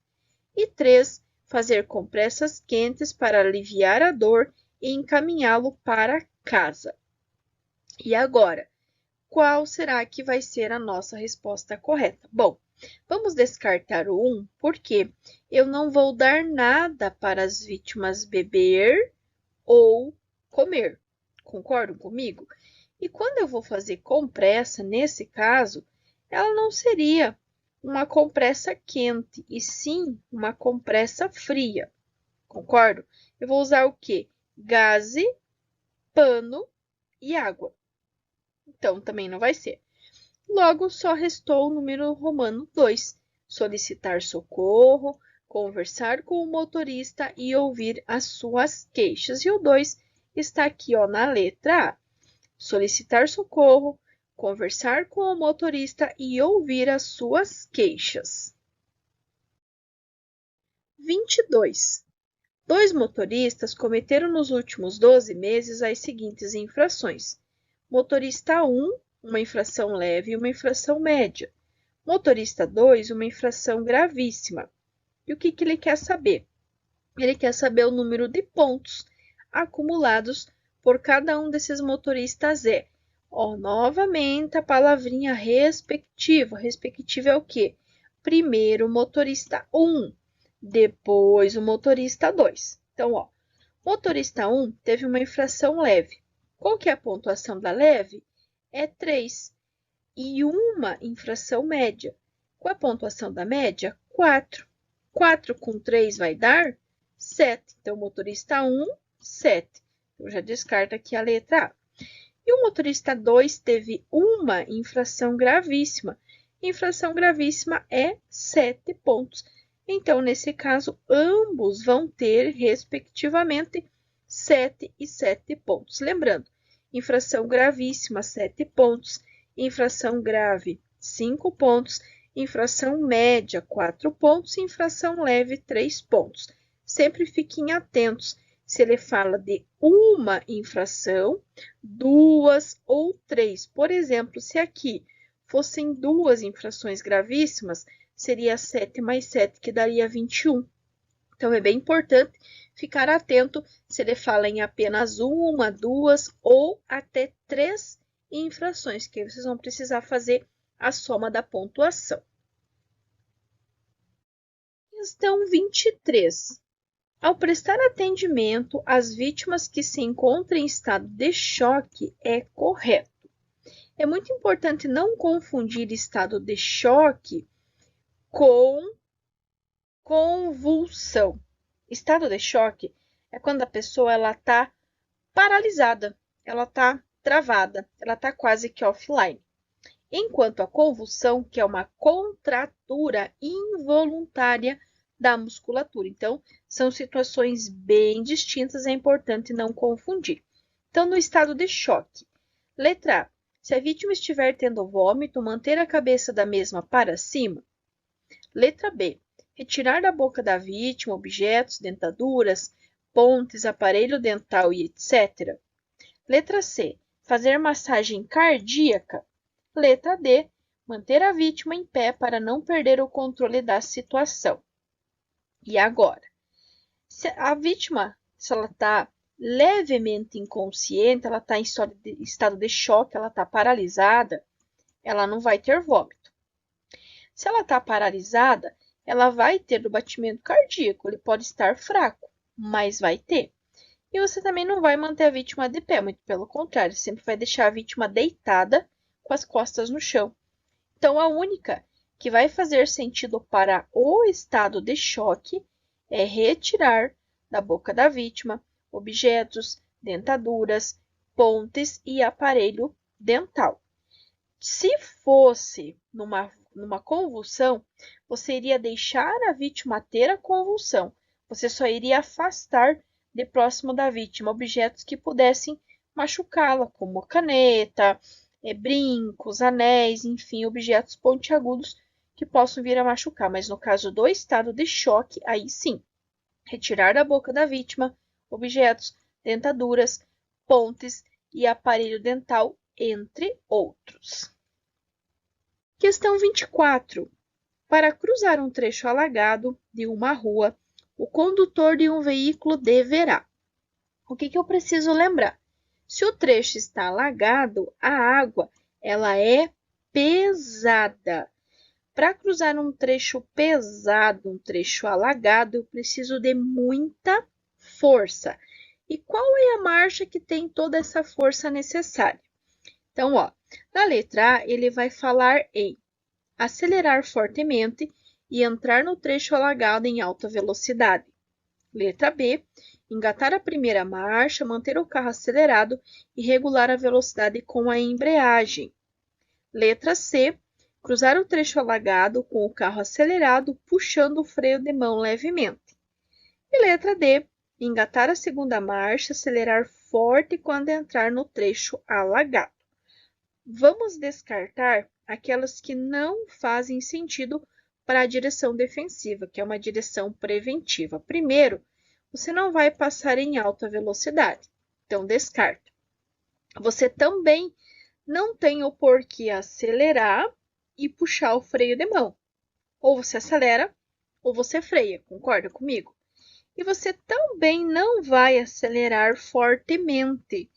E 3. Fazer compressas quentes para aliviar a dor e encaminhá-lo para casa. E agora, qual será que vai ser a nossa resposta correta? Bom, vamos descartar o 1, porque eu não vou dar nada para as vítimas beber ou comer. Concordam comigo? E quando eu vou fazer compressa, nesse caso, ela não seria uma compressa quente, e sim uma compressa fria. Concordo? Eu vou usar o quê? Gaze, pano e água. Então, também não vai ser. Logo, só restou o número romano 2. Solicitar socorro, conversar com o motorista e ouvir as suas queixas. E o 2 está aqui, ó, na letra A. Solicitar socorro, conversar com o motorista e ouvir as suas queixas. 22. 2 motoristas cometeram nos últimos 12 meses as seguintes infrações. Motorista 1, uma infração leve e uma infração média. Motorista 2, uma infração gravíssima. E o que ele quer saber? Ele quer saber o número de pontos acumulados por cada um desses motoristas. Novamente a palavrinha respectivo. Respectivo é o quê? Primeiro o motorista 1, depois o motorista 2. Então, motorista 1 teve uma infração leve. Qual que é a pontuação da leve? É 3. E uma infração média. Qual é a pontuação da média? 4. 4 com 3 vai dar 7. Então, motorista 1, 7. Eu já descarto aqui a letra A. E o motorista 2 teve uma infração gravíssima. Infração gravíssima é 7 pontos. Então, nesse caso, ambos vão ter, respectivamente, 7 e 7 pontos. Lembrando, infração gravíssima, 7 pontos. Infração grave, 5 pontos. Infração média, 4 pontos. Infração leve, 3 pontos. Sempre fiquem atentos se ele fala de uma infração, 2 ou 3. Por exemplo, se aqui fossem 2 infrações gravíssimas, seria 7 mais 7, que daria 21. Então, é bem importante ficar atento se ele fala em apenas 1, 2 ou até 3 infrações, que vocês vão precisar fazer a soma da pontuação. Questão 23. Ao prestar atendimento às vítimas que se encontram em estado de choque, é correto. É muito importante não confundir estado de choque com convulsão. Estado de choque é quando a pessoa está paralisada, ela está travada, ela está quase que offline. Enquanto a convulsão, que é uma contratura involuntária da musculatura. Então, são situações bem distintas, é importante não confundir. Então, no estado de choque, letra A. Se a vítima estiver tendo vômito, manter a cabeça da mesma para cima. Letra B. retirar da boca da vítima objetos, dentaduras, pontes, aparelho dental e etc. Letra C, fazer massagem cardíaca. Letra D, manter a vítima em pé para não perder o controle da situação. E agora? Se a vítima, se ela está levemente inconsciente, ela está em estado de choque, ela está paralisada, ela não vai ter vômito. Se ela está paralisada, ela vai ter o batimento cardíaco, ele pode estar fraco, mas vai ter. E você também não vai manter a vítima de pé, muito pelo contrário, sempre vai deixar a vítima deitada com as costas no chão. Então, a única que vai fazer sentido para o estado de choque é retirar da boca da vítima objetos, dentaduras, pontes e aparelho dental. Se fosse numa convulsão, você iria deixar a vítima ter a convulsão. Você só iria afastar de próximo da vítima objetos que pudessem machucá-la, como caneta, brincos, anéis, enfim, objetos pontiagudos que possam vir a machucar. Mas no caso do estado de choque, aí sim, retirar da boca da vítima objetos, dentaduras, pontes e aparelho dental, entre outros. Questão 24. Para cruzar um trecho alagado de uma rua, o condutor de um veículo deverá. O que eu preciso lembrar? Se o trecho está alagado, a água ela é pesada. Para cruzar um trecho pesado, um trecho alagado, eu preciso de muita força. E qual é a marcha que tem toda essa força necessária? Então, na letra A, ele vai falar em acelerar fortemente e entrar no trecho alagado em alta velocidade. Letra B, engatar a primeira marcha, manter o carro acelerado e regular a velocidade com a embreagem. Letra C, cruzar o trecho alagado com o carro acelerado, puxando o freio de mão levemente. E letra D, engatar a segunda marcha, acelerar forte quando entrar no trecho alagado. Vamos descartar aquelas que não fazem sentido para a direção defensiva, que é uma direção preventiva. Primeiro, você não vai passar em alta velocidade, então descarta. Você também não tem o porquê acelerar e puxar o freio de mão. Ou você acelera ou você freia, concorda comigo? E você também não vai acelerar fortemente.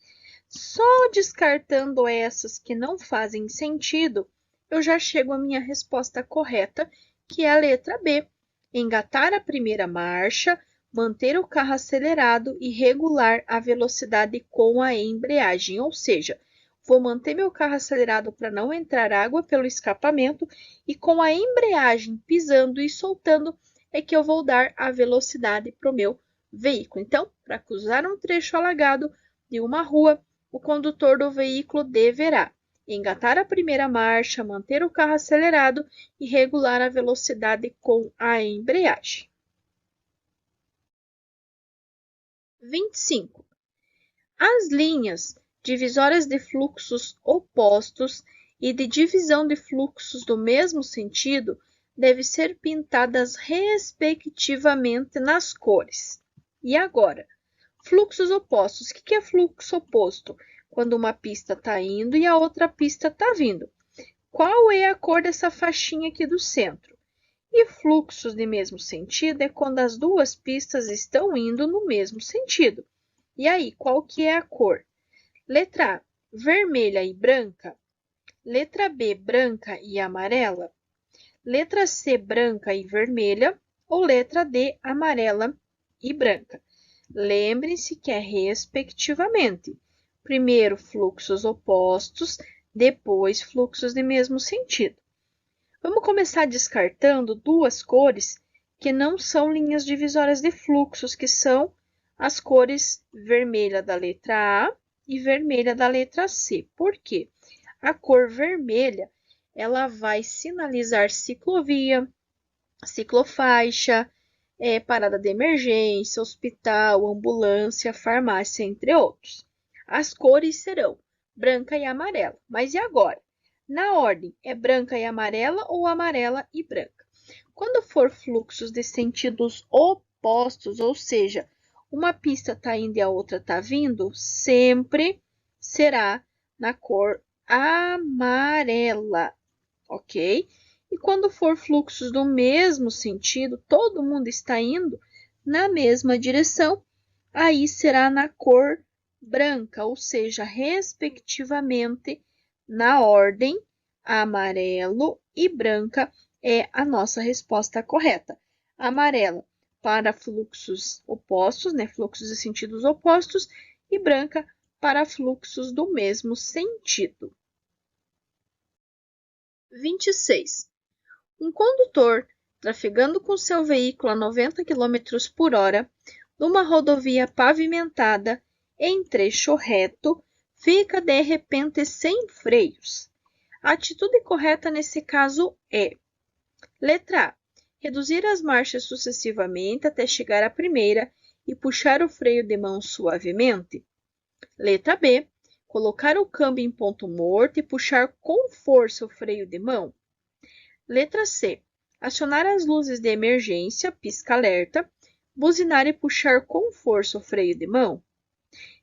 Só descartando essas que não fazem sentido, eu já chego à minha resposta correta, que é a letra B. Engatar a primeira marcha, manter o carro acelerado e regular a velocidade com a embreagem. Ou seja, vou manter meu carro acelerado para não entrar água pelo escapamento e com a embreagem pisando e soltando é que eu vou dar a velocidade para o meu veículo. Então, para cruzar um trecho alagado de uma rua, o condutor do veículo deverá engatar a primeira marcha, manter o carro acelerado e regular a velocidade com a embreagem. 25. As linhas divisórias de fluxos opostos e de divisão de fluxos do mesmo sentido devem ser pintadas respectivamente nas cores. E agora? Fluxos opostos. O que é fluxo oposto? Quando uma pista está indo e a outra pista está vindo. Qual é a cor dessa faixinha aqui do centro? E fluxos de mesmo sentido é quando as duas pistas estão indo no mesmo sentido. E aí, qual que é a cor? Letra A, vermelha e branca. Letra B, branca e amarela. Letra C, branca e vermelha. Ou letra D, amarela e branca. Lembrem-se que é respectivamente. Primeiro, fluxos opostos, depois, fluxos de mesmo sentido. Vamos começar descartando duas cores que não são linhas divisórias de fluxos, que são as cores vermelha da letra A e vermelha da letra C. Por quê? A cor vermelha, ela vai sinalizar ciclovia, ciclofaixa, parada de emergência, hospital, ambulância, farmácia, entre outros. As cores serão branca e amarela. Mas e agora? Na ordem, é branca e amarela ou amarela e branca? Quando for fluxos de sentidos opostos, ou seja, uma pista está indo e a outra está vindo, sempre será na cor amarela, ok? E quando for fluxos do mesmo sentido, todo mundo está indo na mesma direção, aí será na cor branca, ou seja, respectivamente, na ordem amarelo e branca é a nossa resposta correta. Amarela para fluxos opostos, né, fluxos de sentidos opostos, e branca para fluxos do mesmo sentido. 26. Um condutor trafegando com seu veículo a 90 km por hora numa rodovia pavimentada em trecho reto, fica de repente sem freios. A atitude correta nesse caso é: letra A, reduzir as marchas sucessivamente até chegar à primeira e puxar o freio de mão suavemente. Letra B, colocar o câmbio em ponto morto e puxar com força o freio de mão. Letra C, acionar as luzes de emergência, pisca-alerta, buzinar e puxar com força o freio de mão.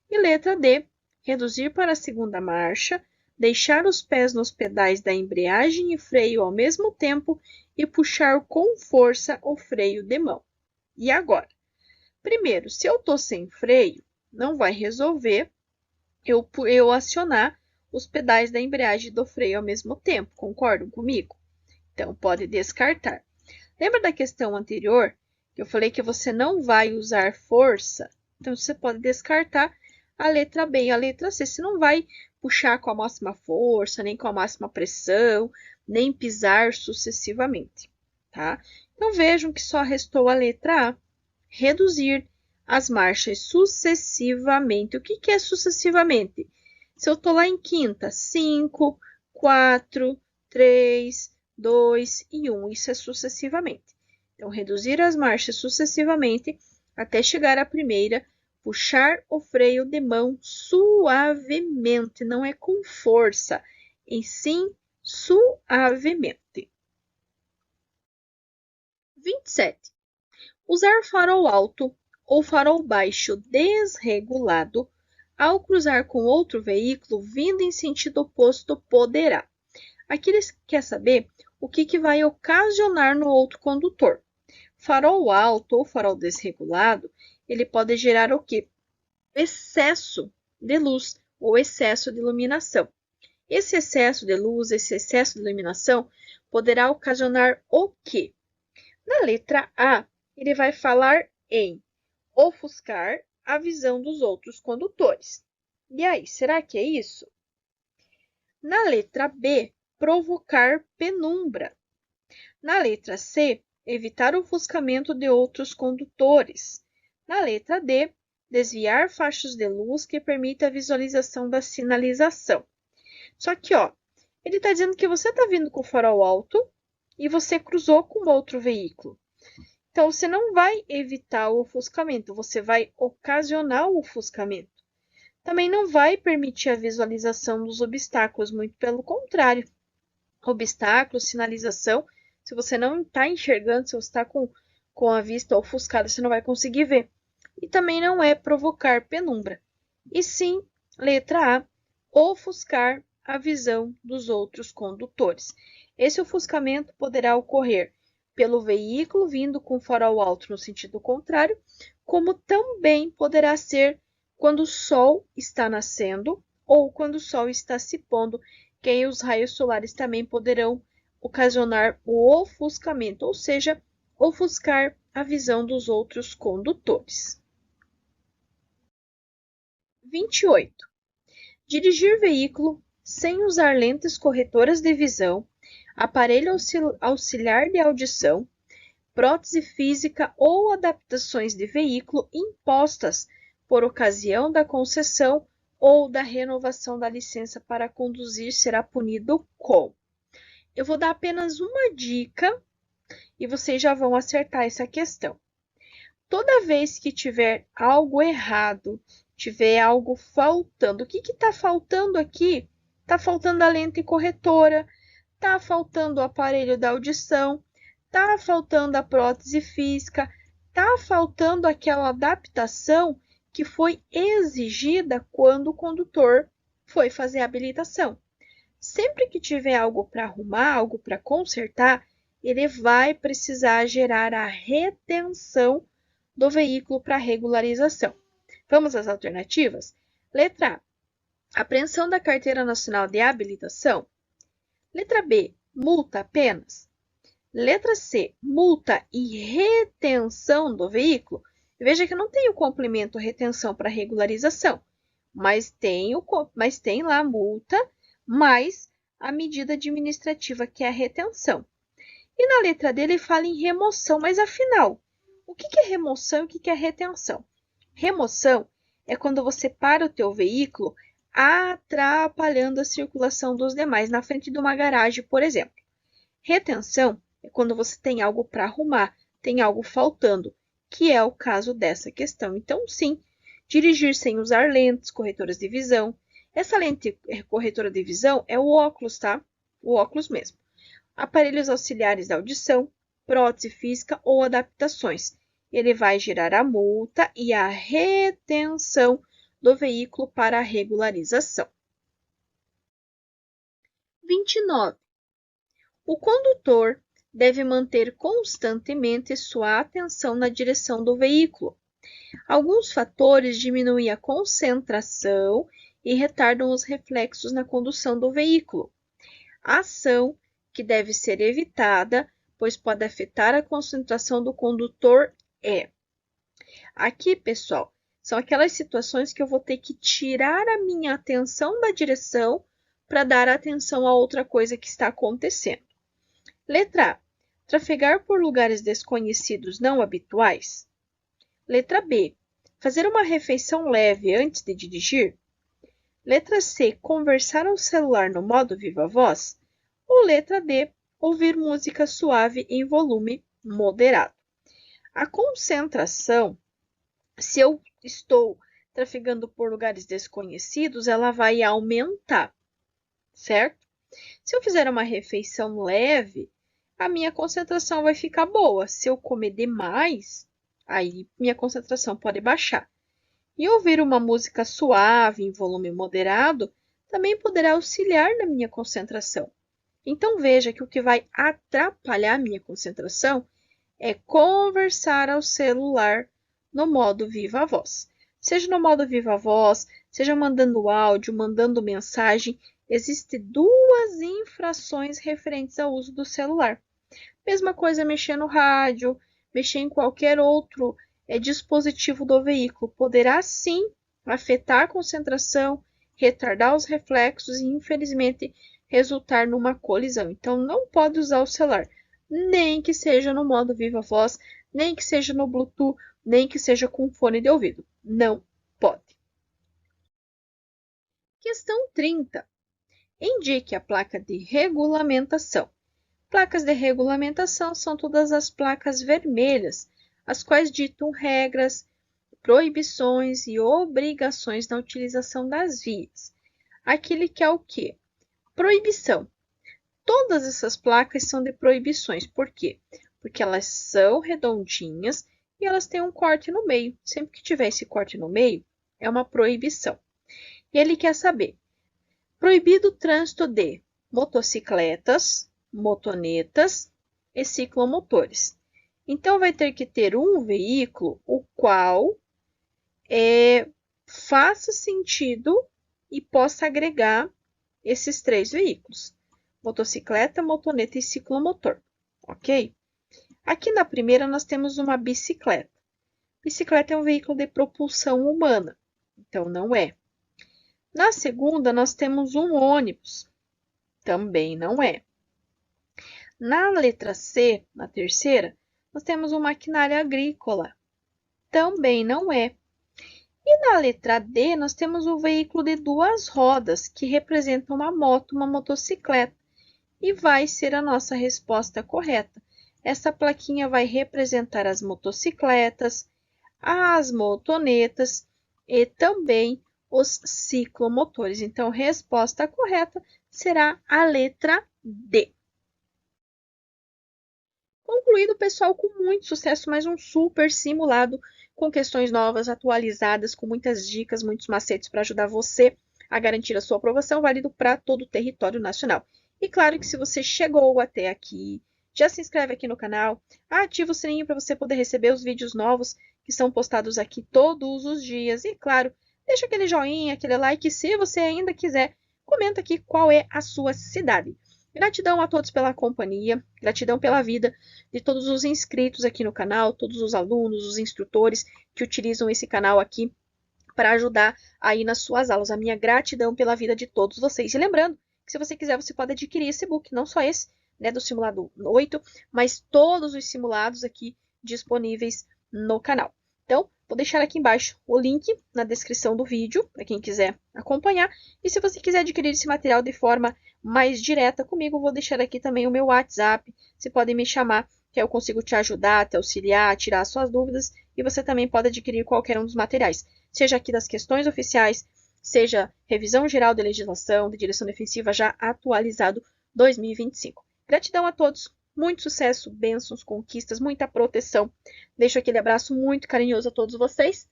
E letra D, reduzir para a segunda marcha, deixar os pés nos pedais da embreagem e freio ao mesmo tempo e puxar com força o freio de mão. E agora? Primeiro, se eu estou sem freio, não vai resolver eu acionar os pedais da embreagem e do freio ao mesmo tempo. Concordam comigo? Então, pode descartar. Lembra da questão anterior que eu falei que você não vai usar força? Então, você pode descartar a letra B e a letra C. Você não vai puxar com a máxima força, nem com a máxima pressão, nem pisar sucessivamente, tá? Então, vejam que só restou a letra A, reduzir as marchas sucessivamente. O que é sucessivamente? Se eu estou lá em quinta, 5, 4, 3, 2 e 1, isso é sucessivamente. Então, reduzir as marchas sucessivamente até chegar à primeira, puxar o freio de mão suavemente, não é com força, e sim suavemente. 27. Usar farol alto ou farol baixo desregulado ao cruzar com outro veículo vindo em sentido oposto poderá. Aqui ele quer saber o que vai ocasionar no outro condutor. Farol alto ou farol desregulado, ele pode gerar o quê? Excesso de luz ou excesso de iluminação. Esse excesso de luz, esse excesso de iluminação, poderá ocasionar o quê? Na letra A, ele vai falar em ofuscar a visão dos outros condutores. E aí, será que é isso? Na letra B, provocar penumbra. Na letra C, evitar o ofuscamento de outros condutores. Na letra D, desviar faixas de luz que permita a visualização da sinalização. Só que, ele está dizendo que você está vindo com o farol alto e você cruzou com outro veículo. Então, você não vai evitar o ofuscamento, você vai ocasionar o ofuscamento. Também não vai permitir a visualização dos obstáculos, muito pelo contrário. Obstáculos, sinalização, se você não está enxergando, se você está com a vista ofuscada, você não vai conseguir ver. E também não é provocar penumbra. E sim, letra A, ofuscar a visão dos outros condutores. Esse ofuscamento poderá ocorrer pelo veículo vindo com farol alto no sentido contrário, como também poderá ser quando o sol está nascendo ou quando o sol está se pondo, que aí os raios solares também poderão ocasionar o ofuscamento, ou seja, ofuscar a visão dos outros condutores. 28. Dirigir veículo sem usar lentes corretoras de visão, aparelho auxiliar de audição, prótese física ou adaptações de veículo impostas por ocasião da concessão ou da renovação da licença para conduzir será punido com. Eu vou dar apenas uma dica e vocês já vão acertar essa questão. Toda vez que tiver algo errado, tiver algo faltando, o que está faltando aqui? Está faltando a lente corretora, está faltando o aparelho da audição, Tá faltando a prótese física, tá faltando aquela adaptação que foi exigida quando o condutor foi fazer a habilitação. Sempre que tiver algo para arrumar, algo para consertar, ele vai precisar gerar a retenção do veículo para regularização. Vamos às alternativas? Letra A, apreensão da Carteira Nacional de Habilitação. Letra B, multa apenas. Letra C, multa e retenção do veículo. Veja que não tem o complemento retenção para regularização, mas tem lá a multa, mais a medida administrativa, que é a retenção. E na letra D ele fala em remoção, mas afinal, o que é remoção e o que é retenção? Remoção é quando você para o teu veículo atrapalhando a circulação dos demais na frente de uma garagem, por exemplo. Retenção é quando você tem algo para arrumar, tem algo faltando, que é o caso dessa questão. Então, sim, dirigir sem usar lentes corretoras de visão. Essa lente corretora de visão é o óculos, tá? O óculos mesmo. Aparelhos auxiliares da audição, prótese física ou adaptações. Ele vai gerar a multa e a retenção do veículo para a regularização. 29. O condutor deve manter constantemente sua atenção na direção do veículo. Alguns fatores diminuem a concentração e retardam os reflexos na condução do veículo. A ação que deve ser evitada, pois pode afetar a concentração do condutor, é. Aqui, pessoal, são aquelas situações que eu vou ter que tirar a minha atenção da direção para dar atenção a outra coisa que está acontecendo. Letra A, trafegar por lugares desconhecidos não habituais. Letra B, fazer uma refeição leve antes de dirigir. Letra C, conversar ao celular no modo viva voz. Ou letra D, ouvir música suave em volume moderado. A concentração, se eu estou trafegando por lugares desconhecidos, ela vai aumentar, certo? Se eu fizer uma refeição leve, a minha concentração vai ficar boa. Se eu comer demais, aí minha concentração pode baixar. E ouvir uma música suave, em volume moderado, também poderá auxiliar na minha concentração. Então, veja que o que vai atrapalhar a minha concentração é conversar ao celular no modo viva voz. Seja no modo viva voz, seja mandando áudio, mandando mensagem, existem duas infrações referentes ao uso do celular. Mesma coisa mexer no rádio, mexer em qualquer outro dispositivo do veículo. Poderá sim afetar a concentração, retardar os reflexos e, infelizmente, resultar numa colisão. Então, não pode usar o celular, nem que seja no modo viva voz, nem que seja no Bluetooth, nem que seja com fone de ouvido. Não pode. Questão 30. Indique a placa de regulamentação. Placas de regulamentação são todas as placas vermelhas, as quais ditam regras, proibições e obrigações na utilização das vias. Aquele que é o quê? Proibição. Todas essas placas são de proibições. Por quê? Porque elas são redondinhas e elas têm um corte no meio. Sempre que tiver esse corte no meio, é uma proibição. E ele quer saber: proibido o trânsito de motocicletas, motonetas e ciclomotores. Então, vai ter que ter um veículo o qual faça sentido e possa agregar esses três veículos: motocicleta, motoneta e ciclomotor, ok? Aqui na primeira nós temos uma bicicleta. Bicicleta é um veículo de propulsão humana, então não é. Na segunda nós temos um ônibus, também não é. Na letra C, na terceira, nós temos uma maquinária agrícola, também não é. E na letra D, nós temos um veículo de duas rodas, que representa uma moto, uma motocicleta, e vai ser a nossa resposta correta. Essa plaquinha vai representar as motocicletas, as motonetas e também os ciclomotores. Então, a resposta correta será a letra D. Concluído, pessoal, com muito sucesso, mais um super simulado com questões novas, atualizadas, com muitas dicas, muitos macetes para ajudar você a garantir a sua aprovação, válido para todo o território nacional. E claro que se você chegou até aqui, já se inscreve aqui no canal, ativa o sininho para você poder receber os vídeos novos que são postados aqui todos os dias. E claro, deixa aquele joinha, aquele like, se você ainda quiser, comenta aqui qual é a sua cidade. Gratidão a todos pela companhia, gratidão pela vida de todos os inscritos aqui no canal, todos os alunos, os instrutores que utilizam esse canal aqui para ajudar aí nas suas aulas. A minha gratidão pela vida de todos vocês. E lembrando que se você quiser, você pode adquirir esse book, não só esse, né, do simulado 8, mas todos os simulados aqui disponíveis no canal. Então, vou deixar aqui embaixo o link na descrição do vídeo, para quem quiser acompanhar. E se você quiser adquirir esse material de forma mais direta comigo, vou deixar aqui também o meu WhatsApp. Você pode me chamar, que eu consigo te ajudar, te auxiliar, tirar suas dúvidas. E você também pode adquirir qualquer um dos materiais, seja aqui das questões oficiais, seja revisão geral de legislação, de direção defensiva já atualizado 2025. Gratidão a todos. Muito sucesso, bênçãos, conquistas, muita proteção. Deixo aquele abraço muito carinhoso a todos vocês.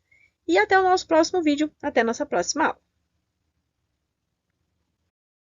E até o nosso próximo vídeo. Até a nossa próxima aula.